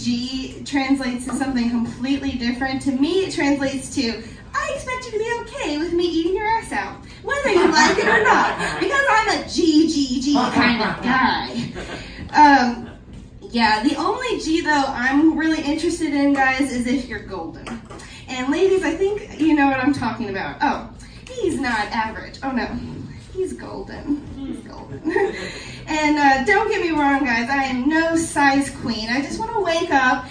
G translates to something completely different. To me, it translates to, I expect you to be okay with me eating your ass out, whether you like it or not, because I'm a G kind of guy. Yeah, the only G, though, I'm really interested in, guys, is if you're golden. And ladies, I think you know what I'm talking about. Oh, he's not average. Oh, no. He's golden. He's golden. And don't get me wrong, guys. I am no size queen. I just want to wake up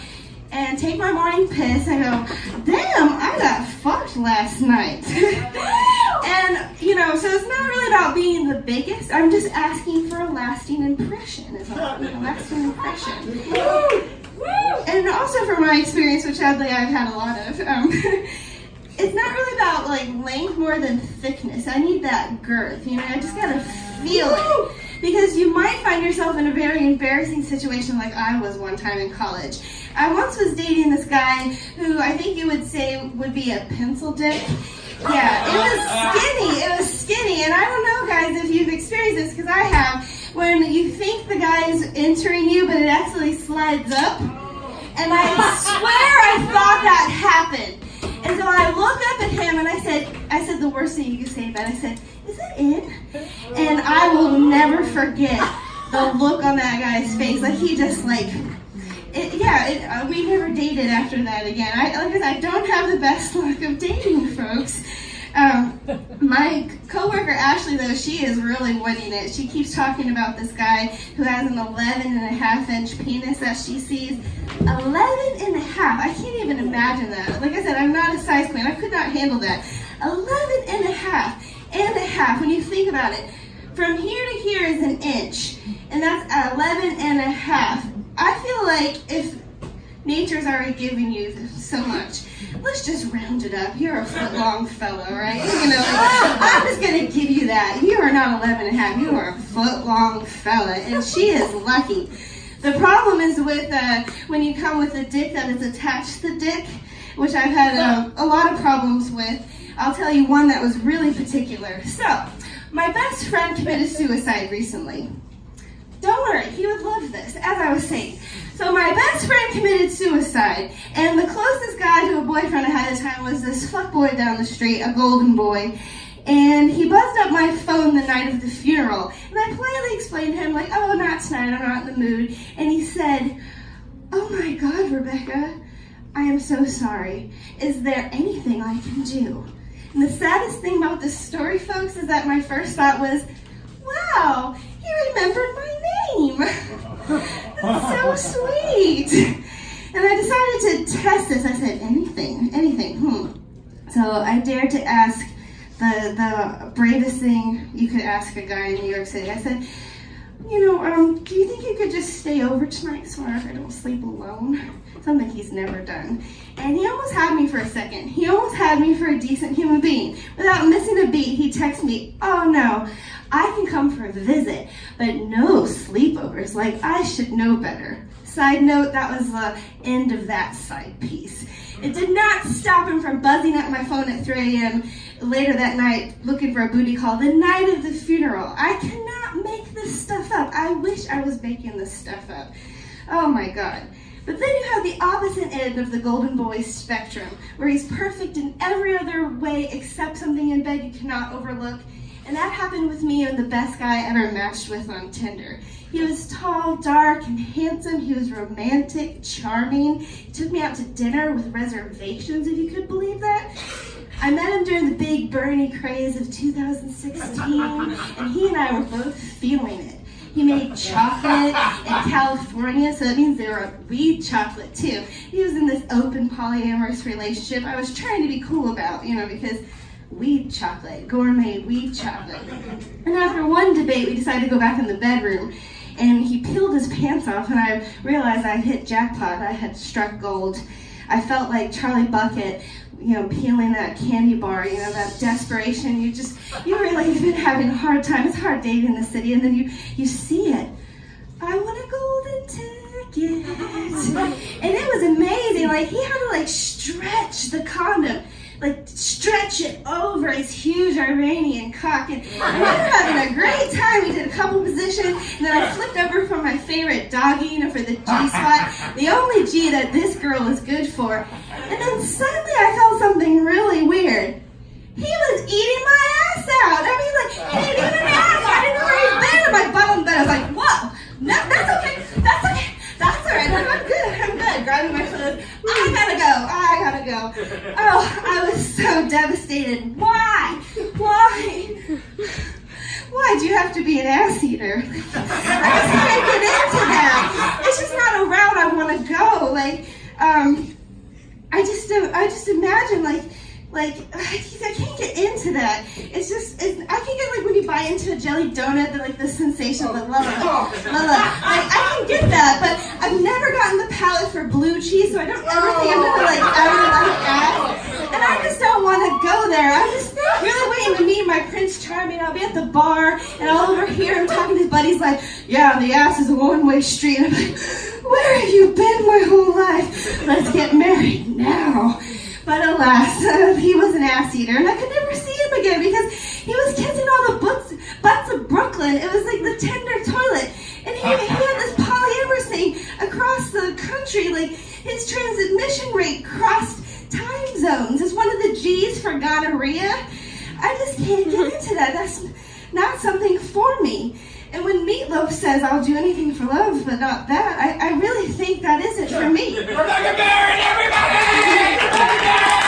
and take my morning piss and go, damn, I got fucked last night. And, you know, so it's not really about being the biggest. I'm just asking for a lasting impression. It's a lasting impression. And also from my experience, which sadly I've had a lot of, it's not really about like length more than thickness. I need that girth, you know, I just gotta feel it. Because you might find yourself in a very embarrassing situation like I was one time in college. I once was dating this guy who I think you would say would be a pencil dick. Yeah, it was skinny, and I don't know, guys, if you've experienced this, because I have, when you think the guy's entering you, but it actually slides up, and I swear I thought that happened. And so I look up at him, and I said the worst thing you could say about it. I said, is it in? And I will never forget the look on that guy's face. Like, he just, like, we never dated after that again. I don't have the best luck of dating, folks. My coworker Ashley, though, she is really winning it. She keeps talking about this guy who has an 11.5-inch penis that she sees. 11.5. I can't even imagine that. Like I said, I'm not a size queen. I could not handle that. 11.5 when you think about it. From here to here is an inch, and that's 11.5. I feel like if nature's already given you so much, let's just round it up. You're a foot-long fellow, right? You know, I'm just going to give you that. You are not 11.5. You are a foot-long fella, and she is lucky. The problem is with when you come with a dick that is attached to the dick, which I've had a lot of problems with. I'll tell you one that was really particular. So, my best friend committed suicide recently. Don't worry, he would love this, as I was saying. So my best friend committed suicide, and the closest guy to a boyfriend I had at the time was this fuckboy down the street, a golden boy. And he buzzed up my phone the night of the funeral, and I politely explained to him, like, oh, not tonight, I'm not in the mood. And he said, oh my God, Rebecca, I am so sorry. Is there anything I can do? And the saddest thing about this story, folks, is that my first thought was, wow, he remembered my name. That's so sweet. And I decided to test this. I said, anything. So I dared to ask the bravest thing you could ask a guy in New York City. I said, do you think you could just stay over tonight so I don't sleep alone? Something he's never done. And he almost had me for a second. He almost had me for a decent human being. Without missing a beat, he texted me, oh no, I can come for a visit, but no sleepovers. Like, I should know better. Side note, that was the end of that side piece. It did not stop him from buzzing up my phone at 3 a.m. later that night looking for a booty call the night of the funeral. I cannot make this stuff up. I wish I was making this stuff up. Oh my God. But then you have the opposite end of the golden boy spectrum, where he's perfect in every other way except something in bed you cannot overlook. And that happened with me and the best guy I ever matched with on Tinder. He was tall, dark, and handsome. He was romantic, charming. He took me out to dinner with reservations, if you could believe that. I met him during the big Bernie craze of 2016, and he and I were both feeling it. He made chocolate in California, so that means they were weed chocolate too. He was in this open polyamorous relationship I was trying to be cool about, because weed chocolate, gourmet weed chocolate. And after one debate, we decided to go back in the bedroom, and he peeled his pants off, and I realized I hit jackpot. I had struck gold. I felt like Charlie Bucket, peeling that candy bar, that desperation. You really have been having a hard time. It's hard dating in the city, and then you see it. I want a golden ticket. And it was amazing. Like, he had to, stretch the condom. like stretch it over his huge Iranian cock. And we were having a great time. We did a couple positions, and then I flipped over for my favorite doggy, for the G spot, the only G that this girl is good for. And then suddenly I felt something really weird. He was eating my ass out. I mean, like, he didn't even ask. I didn't know where he'd been in my butt on the bed. I was like, whoa, no, that's okay. That's okay. That's all right. I'm good. Grabbing my clothes. I gotta go. Oh, I was so devastated. Why? Why do you have to be an ass eater? I just can't get into that. It's just not a route I want to go. Like, I just imagine like I can't get into that. I can get like when you bite into a jelly donut, the sensation of like I can get that, but I've never gotten the palate for blue cheese, so I don't ever think I'm gonna ever like ass. And I just don't want to go there. I'm just really waiting to meet my Prince Charming. I'll be at the bar, and I'll overhear him talking to his buddies like, yeah, the ass is a one-way street. And I'm like, where have you been my whole life? Let's get married now. But alas, he was an ass eater, and I could never see him again because he was kissing all the butts of Brooklyn. It was like the tender toilet. And he had this polyamorous thing across the country. Like, his transmission rate crossed time zones. It's one of the G's for gonorrhea. I just can't get into that. That's not something for me. And when Meatloaf says, I'll do anything for love, but not that, I really think that isn't for me. Rebecca Barron, everybody!